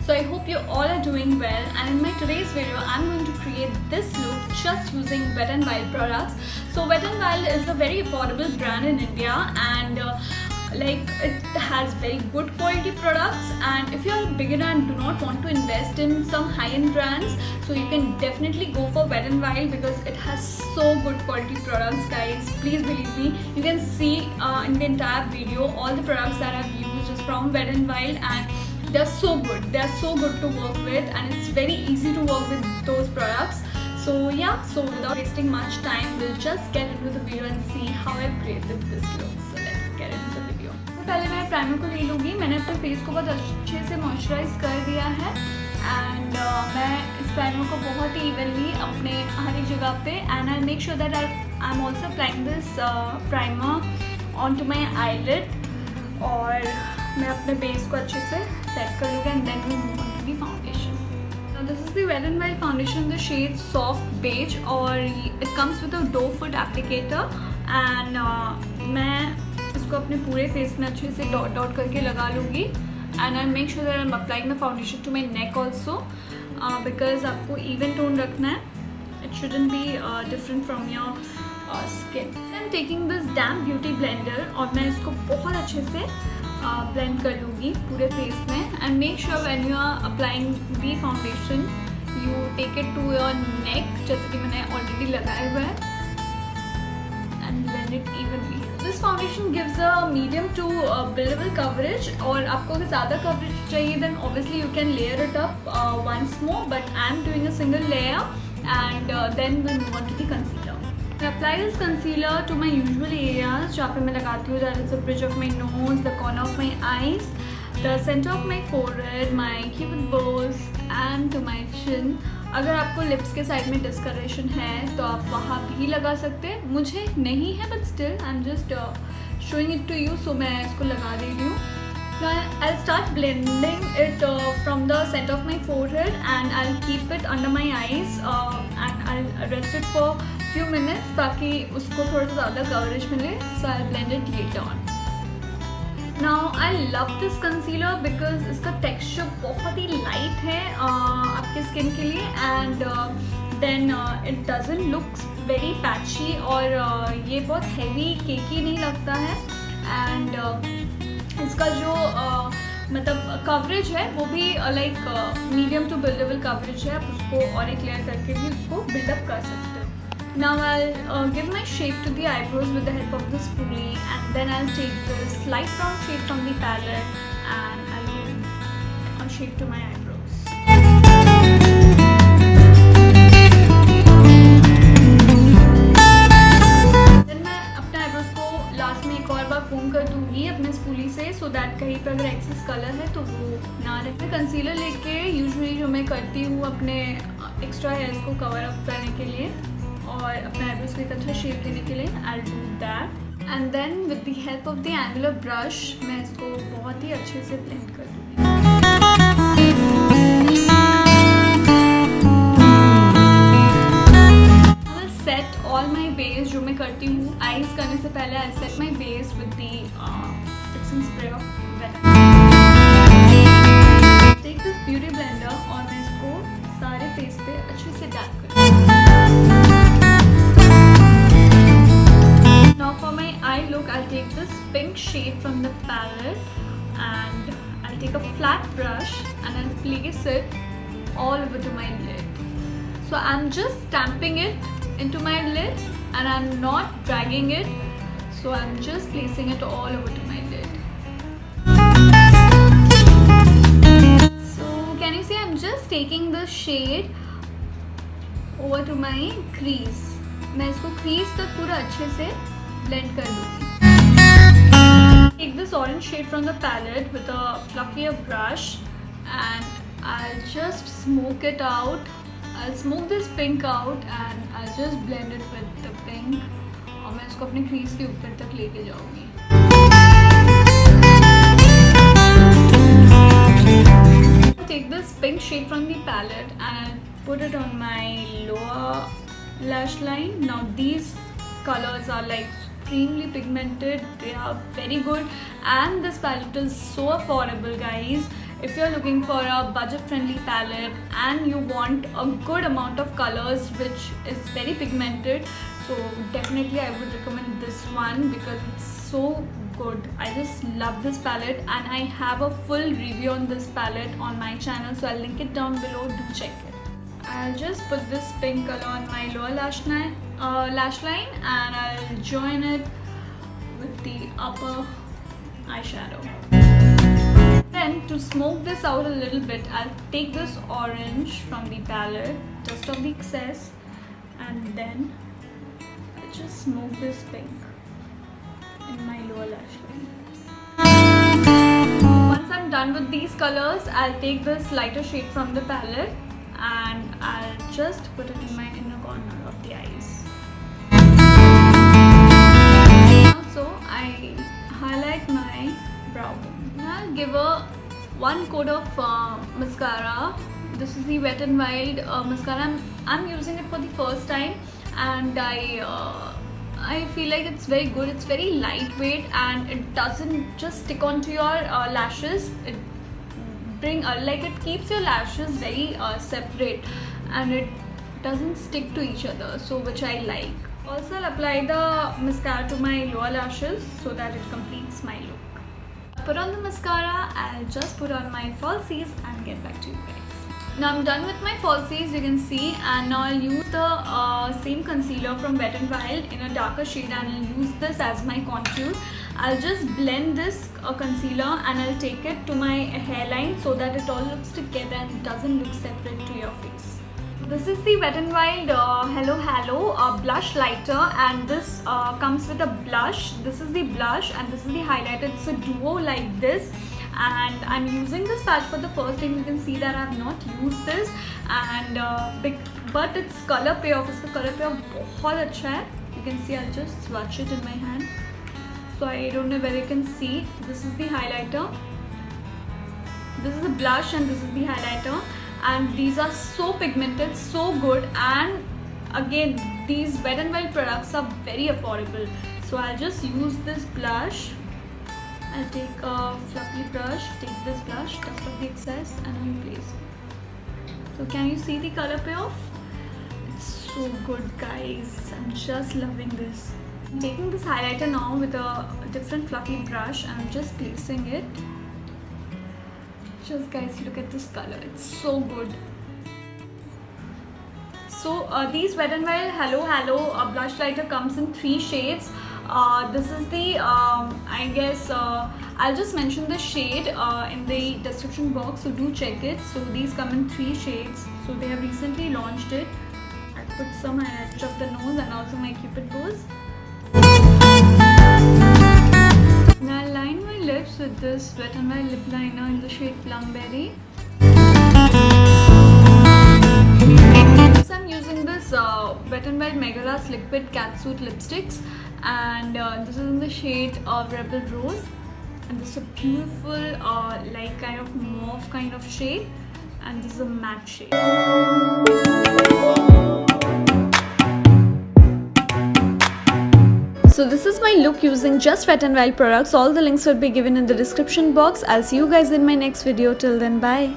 So I hope you all are doing well, and in my today's video I'm going to create this look just using Wet n Wild products. So Wet n Wild is a very affordable brand in India, and it has very good quality products. And if you are a beginner and do not want to invest in some high-end brands, so you can definitely go for Wet n Wild because it has so good quality products, guys. Please believe me. You can see in the entire video all the products that I've used is from Wet n Wild, and they're so good. They're so good to work with, and it's very easy to work with those products. So yeah, so without wasting much time, we'll just get into the video and see how I've created this look. So let's get into the video. तो पहले मैं primer को ले लूँगी. मैंने अपने face को बहुत अच्छे से मॉइस्चराइज कर दिया है, एंड मैं इस प्राइमर को बहुत ही इवनली अपने हर एक जगह पे, and I make sure that I am also applying this primer on to my eyelid. और मैं अपने बेस को अच्छे से सेट कर लूँगी, and then we move on to the foundation. This is the Wet n Wild foundation in the shade soft beige, और it comes with a doe foot applicator. and मैं इसको अपने पूरे फेस में अच्छे से डॉट डॉट करके लगा लूँगी, and I make sure that I am applying the foundation to my neck also, because आपको इवन टोन रखना है. It shouldn't be different from your skin. I am taking this damp beauty blender, और मैं इसको बहुत अच्छे से blend कर लूँगी पूरे फेस में. And make sure when you are applying the foundation you take it to your neck, जैसे कि मैंने ऑलरेडी लगाया हुआ है, and blend it evenly. This foundation gives a medium to buildable coverage, और आपको अगर ज़्यादा कवरेज चाहिए then obviously you can layer it up once more, but I am doing a single layer, and then will move on to the concealer. I apply this concealer to my usual areas, जहाँ पे मैं लगाती हूँ. That is the bridge of my nose, the corner of my eyes, the center of my forehead, my cupid bows, and to my chin. अगर आपको lips के side में discolouration है तो आप वहाँ भी लगा सकते हैं. मुझे नहीं है, but still I am just showing it to you, so मैं इसको लगा दे रही हूँ. Now I'll start blending it from the center of my forehead, and I'll keep it under my eyes, and I'll rest it for few minutes ताकि उसको थोड़ा ज़्यादा coverage मिले. So I'll blend it later on. Now I love this concealer because इसका texture बहुत ही light है आपके skin के लिए, and then it doesn't look very patchy, और ये बहुत heavy cakey नहीं लगता है. and इसका जो मतलब कवरेज है वो भी like medium to buildable coverage है. आप उसको और एक लेयर करके भी उसको बिल्डअप कर सकते हो. Now I'll give my shape to the eyebrows with the help of the spoolie, and then I'll take this light brown shade from the palette and I'll give a shape to my eyebrows. Then मैं अपने eyebrows को last में एक और बार कोम कर दूँगी अपने spoolie से, so that कहीं पर अगर एक्सेस कलर है तो वो ना रहे. कंसीलर लेके यूजुअली जो मैं करती हूँ अपने एक्स्ट्रा हेयर्स को कवर अप करने के लिए और अपने आईब्रोज को एक अच्छा शेप देने के लिए I do that. And then with the help of the angular brush मैं इसको बहुत ही अच्छे से ब्लेंड कर दूँगी. I will set all my base. जो मैं करती हूँ आईज करने से पहले I set my base with the fixing spray of wet. Take this beauty blender, और मैं इसको सारे फेस पे अच्छे से डैप करूँगी. Now for my eye look, I'll take this pink shade from the palette, and I'll take a flat brush and I'll place it all over to my lid. So I'm just stamping it into my lid, and I'm not dragging it. So I'm just placing it all over to my lid. So can you see I'm just taking the shade over to my crease. मैं इसको crease तक पूरा अच्छे से blend कर लूँगी. Take this orange shade from the palette with a fluffier brush, and I'll just smoke it out. I'll smoke this pink out, and I'll just blend it with the pink. और मैं इसको अपने crease के ऊपर तक लेके जाऊँगी. Take this pink shade from the palette and I'll put it on my lower lash line. Now these colors are like extremely pigmented. They are very good, and this palette is so affordable, guys. if you're looking for a budget friendly palette and you want a good amount of colors which is very pigmented, so definitely I would recommend this one because it's so good. I just love this palette and I have a full review on this palette on my channel, so I'll link it down below, do check it. I'll just put this pink color on my lower lash line and I'll join it with the upper eyeshadow. Then to smoke this out a little bit, I'll take this orange from the palette, just of the excess, and then I'll just smoke this pink in my lower lash line. Once I'm done with these colors, I'll take this lighter shade from the palette and I'll just put it in my inner corner of the eyes. Also, I highlight my brow bone. Now I'll give a one coat of mascara. This is the Wet n Wild mascara. I'm using it for the first time and I feel like it's very good. It's very lightweight and it doesn't just stick onto your lashes. It keeps your lashes very separate and it doesn't stick to each other, so which I like. Also, I'll apply the mascara to my lower lashes so that it completes my look. Put on the mascara, I'll just put on my falsies and get back to you guys. Now I'm done with my falsies, you can see, and now I'll use the same concealer from Wet n Wild in a darker shade and I'll use this as my contour. I'll just blend this concealer and I'll take it to my hairline so that it all looks together and it doesn't look separate to your face. This is the Wet n Wild Hello Halo blush lighter, and this comes with a blush. This is the blush and this is the highlighter. It's a duo like this, and I'm using this patch for the first time. You can see that I have not used this, and but its color payoff is बहुत अच्छा है. You can see I'll just swatch it in my hand. So I don't know whether you can see. This is the highlighter. This is the blush and this is the highlighter. And these are so pigmented, so good, and again these Wet n Wild products are very affordable. So I'll just use this blush. I'll take a fluffy brush, take this blush, dust off the excess and I'll place it. So can you see the color payoff? It's so good guys, I'm just loving this. I'm taking this highlighter now with a different fluffy brush and I'm just placing it. Just guys, look at this color, it's so good. So these Wet n Wild Hello Halo blush lighter comes in 3 shades. This is the I guess I'll just mention the shade in the description box, so do check it. So these come in 3 shades. So they have recently launched it. I put some highlighter of the nose and also my cupid bows. Now I'll line my lips with this Wet n Wild lip liner in the shade Plumberry. So I'm using this Wet n Wild Megalas Liquid Catsuit lipsticks, and this is in the shade of Rebel Rose, and this is a beautiful like kind of mauve kind of shade, and this is a matte shade. So this is my look using just Wet n Wild products. All the links will be given in the description box. I'll see you guys in my next video. Till then, bye.